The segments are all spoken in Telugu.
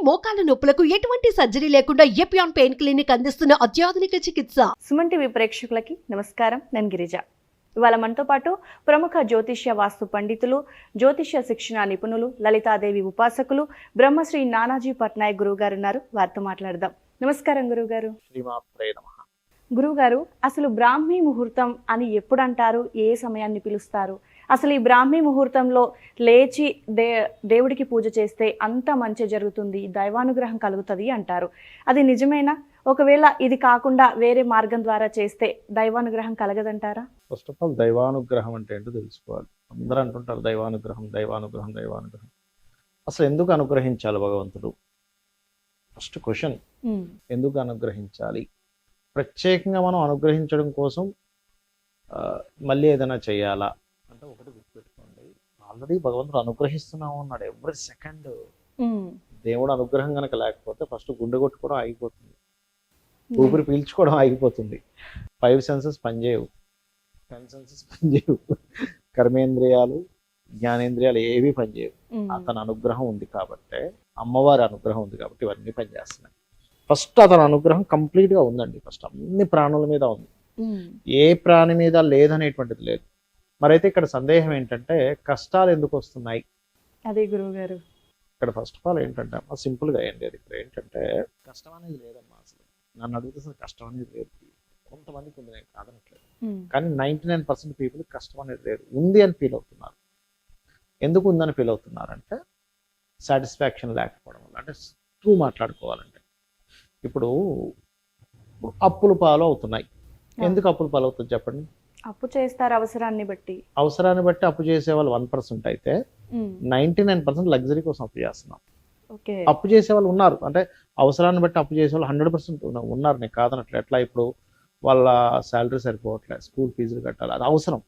మోకాల నొప్పులకు ఎటువంటి సర్జరీ లేకుండా ఎపియాన్ పెయిన్ క్లినిక్ అందిస్తున్న అత్యాధునిక చికిత్స. సుమన్ టీవీ ప్రేక్షకులకి నమస్కారం. నేను గిరిజ. ఇవాళ మనతో పాటు ప్రముఖ జ్యోతిష్య వాస్తు పండితులు, జ్యోతిష్య శిక్షణ నిపుణులు, లలితాదేవి ఉపాసకులు బ్రహ్మశ్రీ నానాజీ పట్నాయక్ గురువు గారు ఉన్నారు. వారితో మాట్లాడదాం. నమస్కారం గురువుగారు. గురువుగారు, అసలు బ్రాహ్మీ ముహూర్తం అని ఎప్పుడు అంటారు? ఏ సమయాన్ని పిలుస్తారు? అసలు ఈ బ్రాహ్మీ ముహూర్తంలో లేచి దేవుడికి పూజ చేస్తే అంత మంచి జరుగుతుంది, దైవానుగ్రహం కలుగుతుంది అంటారు. అది నిజమేనా? ఒకవేళ ఇది కాకుండా వేరే మార్గం ద్వారా చేస్తే దైవానుగ్రహం కలగదంటారా? ఫస్ట్ ఆఫ్ ఆల్ దైవానుగ్రహం అంటే ఏంటో తెలుసుకోవాలి. అందరూ అంటుంటారు దైవానుగ్రహం దైవానుగ్రహం దైవానుగ్రహం. అసలు ఎందుకు అనుగ్రహించాలి భగవంతుడు? ఫస్ట్ క్వశ్చన్, ఎందుకు అనుగ్రహించాలి? ప్రత్యేకంగా మనం అనుగ్రహించడం కోసం మళ్ళీ ఏదైనా చేయాలా అంటే ఒకటి గుర్తుపెట్టుకోండి, ఆల్రెడీ భగవంతుడు అనుగ్రహిస్తూనే ఉన్నాడు ఎవ్రీ సెకండ్. దేవుడు అనుగ్రహం కనుక లేకపోతే ఫస్ట్ గుండె కొట్టుకోవడం ఆగిపోతుంది, ఊపిరి పీల్చుకోవడం ఆగిపోతుంది, 5 సెన్సెస్ పనిచేయవు, 10 సెన్సెస్ పనిచేయవు, కర్మేంద్రియాలు జ్ఞానేంద్రియాలు ఏవి పనిచేయవు. అతని అనుగ్రహం ఉంది కాబట్టి, అమ్మవారి అనుగ్రహం ఉంది కాబట్టి ఇవన్నీ పనిచేస్తున్నాయి. ఫస్ట్ అతని అనుగ్రహం కంప్లీట్గా ఉందండి. ఫస్ట్ అన్ని ప్రాణుల మీద ఉంది, ఏ ప్రాణి మీద లేదనేటువంటిది లేదు. మరైతే ఇక్కడ సందేహం ఏంటంటే కష్టాలు ఎందుకు వస్తున్నాయి? అదే గురువు గారు, ఇక్కడ ఫస్ట్ ఆఫ్ ఆల్ ఏంటంటే అమ్మా సింపుల్గా అయ్యండి. అది ఇక్కడ ఏంటంటే కష్టం అనేది లేదమ్మా. అసలు నన్ను అడుగుతున్న కష్టం అనేది లేదు. కొంతమందికి ఉంది, నేను కాదనట్లేదు, కానీ 99% పీపుల్ కష్టం అనేది లేదు, ఉంది అని ఫీల్ అవుతున్నారు. ఎందుకు ఉందని ఫీల్ అవుతున్నారంటే సాటిస్ఫాక్షన్ లేకపోవడం వల్ల. అంటే ట్రూ మాట్లాడుకోవాలంటే ఇప్పుడు అప్పులు పాలు అవుతున్నాయి. ఎందుకు అప్పులు పాలు అవుతుంది చెప్పండి? అప్పు చేస్తారు అవసరాన్ని బట్టి. అవసరాన్ని బట్టి అప్పు చేసే వాళ్ళు 1% అయితే 99% లగ్జరీ కోసం అప్పు చేస్తున్నాం. అప్పు చేసే వాళ్ళు ఉన్నారు, అంటే అవసరాన్ని బట్టి అప్పు చేసే వాళ్ళు 100% ఉన్నారు, నేను కాదనట్లేదు. ఎట్లా ఇప్పుడు వాళ్ళ శాలరీ సరిపోవట్లేదు, స్కూల్ ఫీజులు కట్టాలి, అది అవసరం.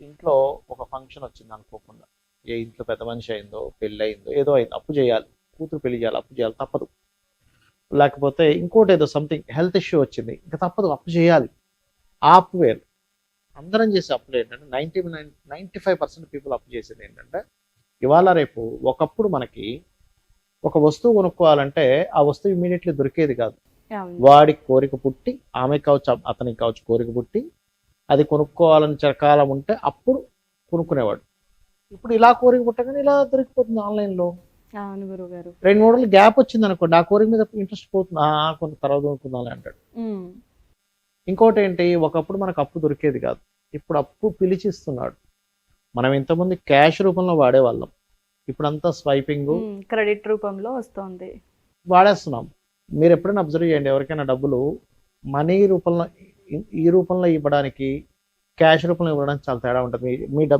ఇంట్లో ఒక ఫంక్షన్ వచ్చింది అనుకోకుండా, ఏ ఇంట్లో పెద్ద మనిషి అయిందో, పెళ్ళి అయిందో, ఏదో అయింది, అప్పు చేయాలి, కూతురు పెళ్లి చేయాలి, అప్పు చేయాలి, తప్పదు. లేకపోతే ఇంకోటి ఏదో సంథింగ్ హెల్త్ ఇష్యూ వచ్చింది, ఇంకా తప్పదు, అప్పు చేయాలి. ఆ అప్పు వేరు. అందరం చేసే అప్పులు ఏంటంటే 95% పీపుల్ అప్పు చేసేది ఏంటంటే ఇవాళ రేపు. ఒకప్పుడు మనకి ఒక వస్తువు కొనుక్కోవాలంటే ఆ వస్తువు ఇమీడియట్లీ దొరికేది కాదు. వాడికి కోరిక పుట్టి, ఆమె కావచ్చు అతనికి కావచ్చు కోరిక పుట్టి, అది కొనుక్కోవాలని చిరకాలం ఉంటే అప్పుడు కొనుక్కునేవాడు. ఇప్పుడు ఇలా కోరిక పుట్టగానే ఇలా దొరికిపోతుంది ఆన్లైన్లో. 2-3 రోజులు గ్యాప్ వచ్చింది అనుకోండి, ఆ కోరిక మీద ఇంట్రెస్ట్ పోతుంది, కొంత తర్వాత కొనుక్కుందాం అంటాడు. ఇంకోటి ఏంటి, ఒకప్పుడు మనకు అప్పు దొరికేది కాదు, ఇప్పుడు అప్పు పిలిచిస్తున్నాడు. మనం ఇంతకుముందు క్యాష్ రూపంలో వాడేవాళ్ళం, ఇప్పుడు అంతా స్వైపింగ్, క్రెడిట్ రూపంలో వస్తుంది, వాడేస్తున్నాం. మీరు ఎప్పుడైనా అబ్జర్వ్ చేయండి, ఎవరికైనా డబ్బులు మనీ రూపంలో ఈ రూపంలో ఇవ్వడానికి క్యాష్ రూపంలో ఇవ్వడానికి చాలా తేడా ఉంటుంది.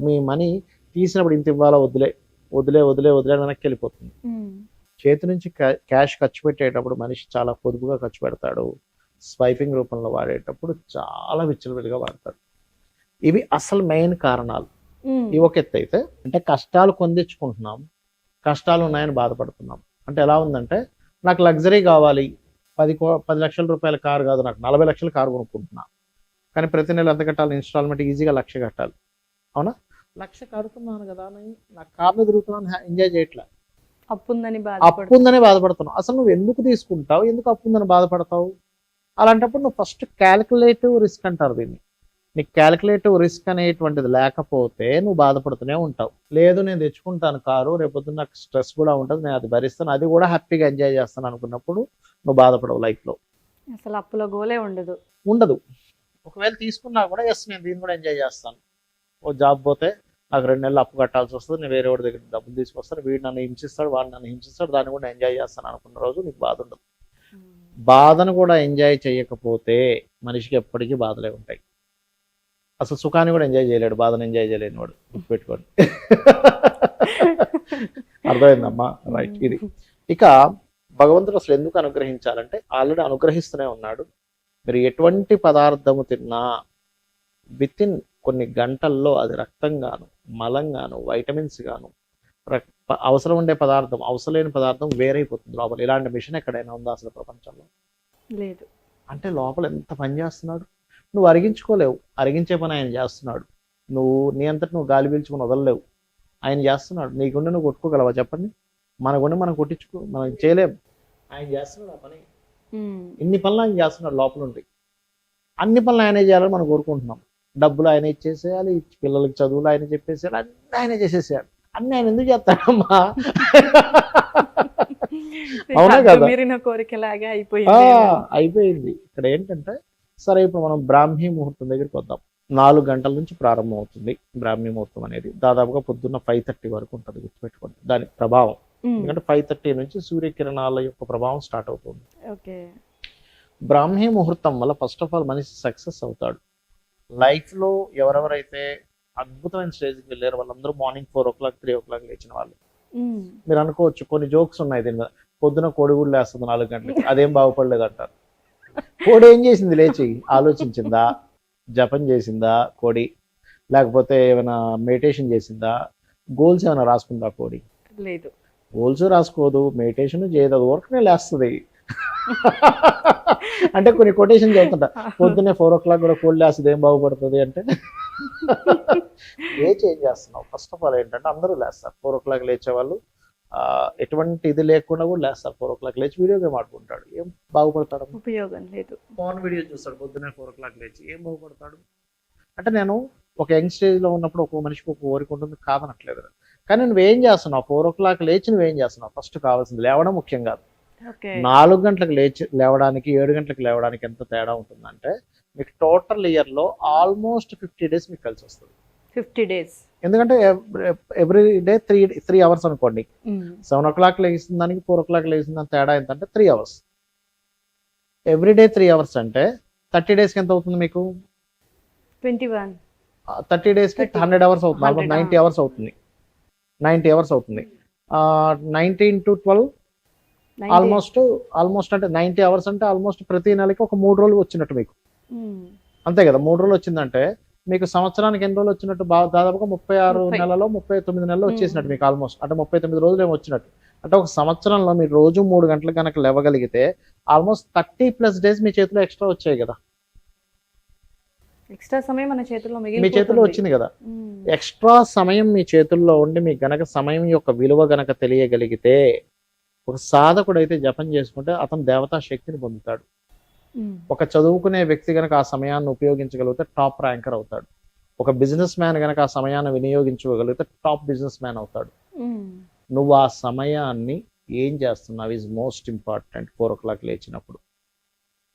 మీ మనీ తీసినప్పుడు ఇంత ఇవ్వాలా, వదిలే వదిలే వదిలే వదిలే వెనక్కి వెళ్ళిపోతుంది. చేతి నుంచి క్యాష్ ఖర్చు పెట్టేటప్పుడు మనిషి చాలా పొదుపుగా ఖర్చు పెడతాడు, స్వైపింగ్ రూపంలో వాడేటప్పుడు చాలా విచ్చలవిడిగా వాడతాడు. ఇవి అసలు మెయిన్ కారణాలు. ఇవి ఒక ఎత్తు అయితే, అంటే కష్టాలు కొందించుకుంటున్నాం, కష్టాలు ఉన్నాయని బాధపడుతున్నాం. అంటే ఎలా ఉందంటే, నాకు లగ్జరీ కావాలి, 10 లక్షల రూపాయల కారు కాదు, నాకు 40 లక్షల కారు కొనుక్కుంటున్నా, కానీ ప్రతి నెల ఎంత కట్టాలి? ఇన్స్టాల్మెంట్ ఈజీగా 1,00,000 కట్టాలి. అవునా? 1,00,000 కడుతున్నాను కదా, నాకు కార్లో తిరుగుతున్నాను, ఎంజాయ్ చేయట్లే, అప్పుందని బాధపడుతున్నావు. అసలు నువ్వు ఎందుకు తీసుకుంటావు, ఎందుకు అప్పుందని బాధపడతావు? అలాంటప్పుడు నువ్వు ఫస్ట్ క్యాలిక్యులేటివ్ రిస్క్ అంటారు దీన్ని. నీకు క్యాలిక్యులేటివ్ రిస్క్ అనేటువంటిది లేకపోతే నువ్వు బాధపడుతూనే ఉంటావు. లేదు నేను తెచ్చుకుంటాను కారు, రేపొద్దు నాకు స్ట్రెస్ కూడా ఉంటుంది, నేను అది భరిస్తాను, అది కూడా హ్యాపీగా ఎంజాయ్ చేస్తాను అనుకున్నప్పుడు నువ్వు బాధపడవు. లైఫ్లో అసలు అప్పులో గోలే ఉండదు. ఒకవేళ తీసుకున్నా కూడా ఎస్ నేను దీన్ని కూడా ఎంజాయ్ చేస్తాను. ఓ జాబ్ పోతే నాకు 2 నెలలు అప్పు కట్టాల్సి వస్తుంది, నేను వేరే వాడి దగ్గర డబ్బులు తీసుకొస్తాను, వీడు నన్ను హింసిస్తాడు, వాడు నన్ను హింసిస్తాడు, దాన్ని కూడా ఎంజాయ్ చేస్తాను అనుకున్న రోజు నీకు బాధ ఉండదు. బాధను కూడా ఎంజాయ్ చేయకపోతే మనిషికి ఎప్పటికీ బాధలే ఉంటాయి. అసలు సుఖాన్ని కూడా ఎంజాయ్ చేయలేడు, బాధను ఎంజాయ్ చేయలేని వాడు, గుర్తుపెట్టుకోండి. అర్థమైందమ్మా? రైట్. ఇది ఇక భగవంతుడు అసలు ఎందుకు అనుగ్రహించాలంటే ఆల్రెడీ అనుగ్రహిస్తూనే ఉన్నాడు. మీరు ఎటువంటి పదార్థము తిన్నా వితిన్ కొన్ని గంటల్లో అది రక్తంగాను, మలంగాను, వైటమిన్స్ గాను, అవసరం ఉండే పదార్థం, అవసరం లేని పదార్థం వేరైపోతుంది లోపల. ఇలాంటి మిషన్ ఎక్కడైనా ఉందా అసలు ప్రపంచంలో? లేదు. అంటే లోపల ఎంత పని చేస్తున్నాడు. నువ్వు అరిగించుకోలేవు, అరిగించే పని ఆయన చేస్తున్నాడు. నువ్వు నీ అంతటి నువ్వు గాలి పీల్చుకుని వదలలేవు, ఆయన చేస్తున్నాడు. నీ గుండె నువ్వు కొట్టుకోగలవా చెప్పండి? మన గుండె మనం కొట్టించుకో మనం చేయలేం. ఆయన చేస్తున్నాడు ఆ పని, ఇన్ని పనులు ఆయన చేస్తున్నాడు లోపల ఉండి. అన్ని పనులు ఆయనే చేయాలని మనం కోరుకుంటున్నాం. డబ్బులు ఆయన ఇచ్చేసేయాలి, పిల్లలకి చదువులు ఆయన చెప్పేసేయాలి, అన్నీ ఆయన చేసేసేయాలి. అన్ని ఆయన ఎందుకు చేస్తాడమ్మా? అవునా కదా? మీరిన కోరికలాగా ఆ, అయిపోయింది. అయిపోయింది. ఇక్కడ ఏంటంటే సరే ఇప్పుడు మనం బ్రాహ్మీ ముహూర్తం దగ్గరికి వద్దాం. 4 గంటల నుంచి ప్రారంభం అవుతుంది బ్రాహ్మీ ముహూర్తం అనేది. దాదాపుగా పొద్దున్న 5:30 వరకు ఉంటుంది, గుర్తుపెట్టుకోండి దాని ప్రభావం. ఎందుకంటే 5:30 నుంచి సూర్యకిరణాల యొక్క ప్రభావం స్టార్ట్ అవుతుంది. ఓకే. బ్రాహ్మీ ముహూర్తం వల్ల ఫస్ట్ ఆఫ్ ఆల్ మనిషి సక్సెస్ అవుతాడు. లైఫ్ లో ఎవరెవరైతే అద్భుతమైన స్టేజ్కి వెళ్ళారు వాళ్ళందరూ మార్నింగ్ 4 o'clock 3 o'clock లేచిన వాళ్ళు. మీరు అనుకోవచ్చు కొన్ని జోక్స్ ఉన్నాయి దీని మీద. పొద్దున కోడిగుడ్లు లేస్తుంది 4 గంటలకి, అదేం బాగుపడలేదు అంటారు. కోడి ఏం చేసింది? లేచి ఆలోచించిందా, జపం చేసిందా కోడి, లేకపోతే ఏమైనా మెడిటేషన్ చేసిందా, గోల్స్ ఏమైనా రాసుకుందా కోడి? లేదు. గోల్స్ రాసుకోదు, మెడిటేషన్ చేయదు, అది ఊరకనే లేస్తుంది. అంటే కొన్ని కొటేషన్ చదువుతుంటా, పొద్దున్నే 4 o'clock కూడా కోడి లేస్తుంది ఏం బాగుపడుతుంది అంటే. లేచి ఏం చేస్తున్నావు? ఫస్ట్ ఆఫ్ ఆల్ ఏంటంటే అందరూ లేస్తారు 4 o'clock లేచేవాళ్ళు. ఎటువంటి ఇది లేకుండా కూడా లేస్తారు. 4 o'clock లేచి వీడియో గేమ్ ఆడుకుంటాడు, ఏం బాగుపడతాడు? ఉపయోగం లేదు. ఫోన్ వీడియో చూస్తాడు పొద్దున్నే 4 o'clock లేచి, ఏం బాగుపడతాడు? అంటే నేను ఒక యంగ్ స్టేజ్ లో ఉన్నప్పుడు ఒక మనిషికి ఒక కోరిక ఉంటుంది, కాదనట్లేదు. కానీ నువ్వేం చేస్తున్నావు? 4 o'clock లేచి నువ్వేం చేస్తున్నావు? ఫస్ట్ కావాల్సింది లేవడం ముఖ్యం కాదు. 4 గంటలకు లేవడానికి 7 గంటలకు లేవడానికి ఎంత తేడా ఉంటుందంటే మీకు టోటల్ ఇయర్ లో ఆల్మోస్ట్ 50 days మీకు కలిసి వస్తుంది. 50 days. ఎందుకంటే ఎవ్రీ డే 3 hours అనుకోండి. 7 o'clock లేచిన దానికి 4 o'clock లేచిన దానికి తేడా ఎంత అంటే 3 hours. ఎవ్రీ డే 3 hours అంటే 30 days కి ఎంత అవుతుంది మీకు? 21. 30 days కి 100 hours అవుతుంది, ఆల్మోస్ట్ 90 hours అవుతుంది. 90 hours అవుతుంది. 19 into 12 ఆల్మోస్ట్ అంటే 90 hours అంటే ఆల్మోస్ట్ ప్రతి నెలకి ఒక 3 రోజులు వచ్చినట్టు మీకు, అంతే కదా? 3 రోజులు వచ్చిందంటే మీకు సంవత్సరానికి ఎన్ని రోజులు వచ్చినట్టు? దాదాపుగా 36 నెలలో 39 నెలలు వచ్చేసినట్టు మీకు, ఆల్మోస్ట్ అంటే 39 రోజులు ఏమో వచ్చినట్టు. అంటే ఒక సంవత్సరంలో మీరు రోజు 3 గంటలకు కనుక లేవగలిగితే ఆల్మోస్ట్ 30+ days మీ చేతిలో ఎక్స్ట్రా వచ్చాయి కదా. ఎక్స్ట్రా సమయం మన చేతుల్లో మీ చేతిలో వచ్చింది కదా. ఎక్స్ట్రా సమయం మీ చేతుల్లో ఉండి మీకు గనక సమయం యొక్క విలువ గనక తెలియగలిగితే, ఒక సాధకుడు అయితే జపం చేసుకుంటే అతను దేవతా శక్తిని పొందుతాడు. ఒక చదువుకునే వ్యక్తి గనక ఆ సమయాన్ని ఉపయోగించగలిగితే టాప్ ర్యాంకర్ అవుతాడు. ఒక బిజినెస్ మ్యాన్ గనక ఆ సమయాన్ని వినియోగించగలిగితే టాప్ బిజినెస్ మ్యాన్ అవుతాడు. నువ్వు ఆ సమయాన్ని ఏం చేస్తున్నావు ఈజ్ మోస్ట్ ఇంపార్టెంట్. 4 o'clock లేచినప్పుడు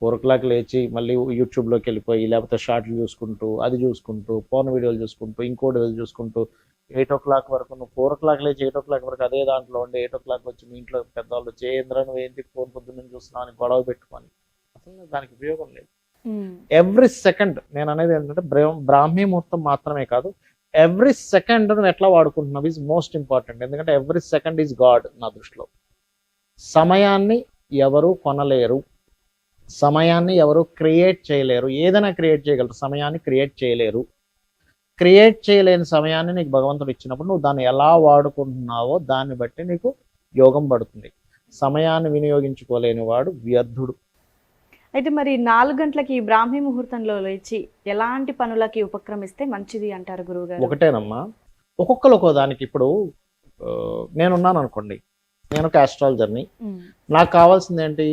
4 o'clock లేచి మళ్ళీ యూట్యూబ్లోకి వెళ్ళిపోయి లేకపోతే షార్ట్లు చూసుకుంటూ, అది చూసుకుంటూ, ఫోన్ వీడియోలు చూసుకుంటూ, ఇంకోటి చూసుకుంటూ 8 o'clock వరకు నువ్వు 4 o'clock లేచి 8 o'clock వరకు అదే దాంట్లో ఉండి 8 o'clock వచ్చి మీ ఇంట్లో పెద్దవాళ్ళు వచ్చి ఏంద్రా నువ్వు ఏంటి ఫోన్ పొద్దున్న చూస్తున్నావు అని గొడవ పెట్టుకొని, అసలు దానికి ఉపయోగం లేదు. ఎవ్రీ సెకండ్ నేను అనేది ఏంటంటే బ్రాహ్మీ ముహూర్తం మాత్రమే కాదు, ఎవ్రీ సెకండ్ నువ్వు ఎట్లా వాడుకుంటున్నావు ఈజ్ మోస్ట్ ఇంపార్టెంట్. ఎందుకంటే ఎవ్రీ సెకండ్ ఈజ్ గాడ్ నా దృష్టిలో. సమయాన్ని ఎవరు కొనలేరు, సమయాన్ని ఎవరు క్రియేట్ చేయలేరు. ఏదైనా క్రియేట్ చేయగలరు, సమయాన్ని క్రియేట్ చేయలేరు. క్రియేట్ చేయలేని సమయాన్ని నీకు భగవంతుడు ఇచ్చినప్పుడు నువ్వు దాన్ని ఎలా వాడుకుంటున్నావో దాన్ని బట్టి నీకు యోగం పడుతుంది. సమయాన్ని వినియోగించుకోలేని వాడు వ్యర్థుడు. అయితే మరి 4 గంటలకి బ్రాహ్మీ ముహూర్తంలో లేచి ఎలాంటి పనులకి ఉపక్రమిస్తే మంచిది అంటారు గురువుగారు? ఒకటేనమ్మా, ఒక్కొక్కరు ఒక్కో దానికి. ఇప్పుడు నేనున్నాను అనుకోండి, నేను ఒక ఆస్ట్రాలజర్ని. నాకు కావాల్సింది ఏంటి?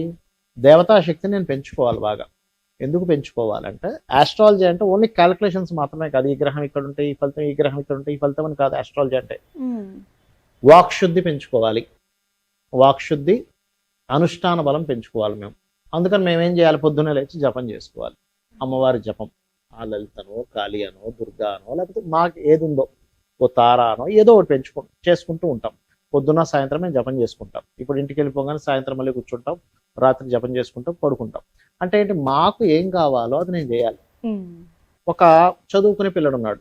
దేవతా శక్తిని నేను పెంచుకోవాలి బాగా. ఎందుకు పెంచుకోవాలంటే ఆస్ట్రాలజీ అంటే ఓన్లీ క్యాలిక్యులేషన్స్ మాత్రమే కాదు. ఈ గ్రహం ఇక్కడ ఉంటే ఈ ఫలితం, ఈ గ్రహం ఇక్కడ ఉంటే ఈ ఫలితం అని కాదు. ఆస్ట్రాలజీ అంటే వాక్శుద్ధి పెంచుకోవాలి. వాక్శుద్ధి, అనుష్ఠాన బలం పెంచుకోవాలి మేము. అందుకని మేమేం చేయాలి? పొద్దున్నే లేచి జపం చేసుకోవాలి. అమ్మవారి జపం, ఆ లలితనో, కాళీ అనో, దుర్గా అనో, లేకపోతే మాకు ఏది ఉందో ఓ తార అనో ఏదో ఒకటి చేసుకుంటూ ఉంటాం. పొద్దున్న సాయంత్రం మేము జపం చేసుకుంటాం. ఇప్పుడు ఇంటికి వెళ్ళిపోగానే సాయంత్రం మళ్ళీ కూర్చుంటాం, రాత్రి జపం చేసుకుంటాం, పడుకుంటాం. అంటే ఏంటి? మాకు ఏం కావాలో అది నేను చేయాలి. ఒక చదువుకునే పిల్లడు ఉన్నాడు,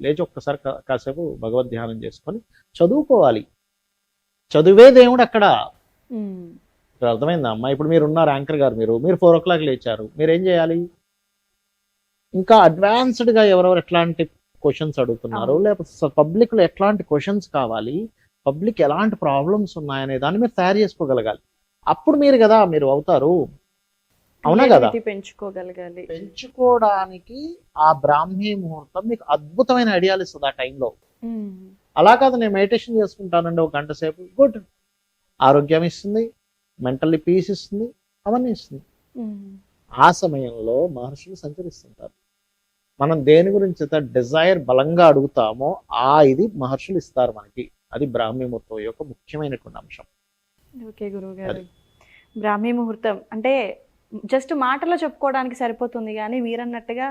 లేచి ఒక్కసారి కాసేపు భగవద్ ధ్యానం చేసుకొని చదువుకోవాలి. చదువే దేవుడు అక్కడ. అర్థమైందా అమ్మా? ఇప్పుడు మీరు ఉన్నారు యాంకర్ గారు, మీరు 4 o'clock లేచారు, మీరేం చేయాలి? ఇంకా అడ్వాన్స్డ్ గా ఎవరెవరు ఎట్లాంటి క్వశ్చన్స్ అడుగుతున్నారు, లేకపోతే పబ్లిక్ లో ఎట్లాంటి క్వశ్చన్స్ కావాలి, పబ్లిక్ ఎలాంటి ప్రాబ్లమ్స్ ఉన్నాయనే దాన్ని మీరు తయారు చేసుకోగలగాలి. అప్పుడు మీరు అవుతారు. అవునా కదా? పెంచుకోగలగాలి. పెంచుకోవడానికి ఆ బ్రాహ్మీ ముహూర్తం మీకు అద్భుతమైన ఐడియాలు ఇస్తుంది ఆ టైంలో. అలా కాదు నేను మెడిటేషన్ చేసుకుంటానండి 1 గంట సేపు, గుడ్, ఆరోగ్యం ఇస్తుంది, మెంటల్లీ పీస్ ఇస్తుంది, అవన్నీ ఇస్తుంది. ఆ సమయంలో మహర్షులు సంచరిస్తుంటారు. మనం దేని గురించి అయితే డిజైర్ బలంగా అడుగుతామో ఇది మహర్షులు ఇస్తారు మనకి. అది బ్రాహ్మీ ముహూర్తం యొక్క ముఖ్యమైనటువంటి అంశం. ఓకే గురువు గారు, బ్రాహ్మీ ముహూర్తం అంటే జస్ట్ మాటలో చెప్పుకోవడానికి సరిపోతుంది, కానీ మీరన్నట్టుగా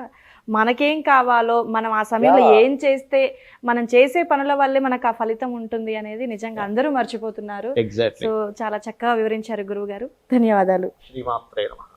మనకేం కావాలో, మనం ఆ సమయంలో ఏం చేస్తే మనం చేసే పనుల వల్లే మనకు ఆ ఫలితం ఉంటుంది అనేది నిజంగా అందరూ మర్చిపోతున్నారు. ఎగ్జాక్ట్లీ. సో చాలా చక్కగా వివరించారు గురువు గారు, ధన్యవాదాలు. శ్రీమాత్రే నమః.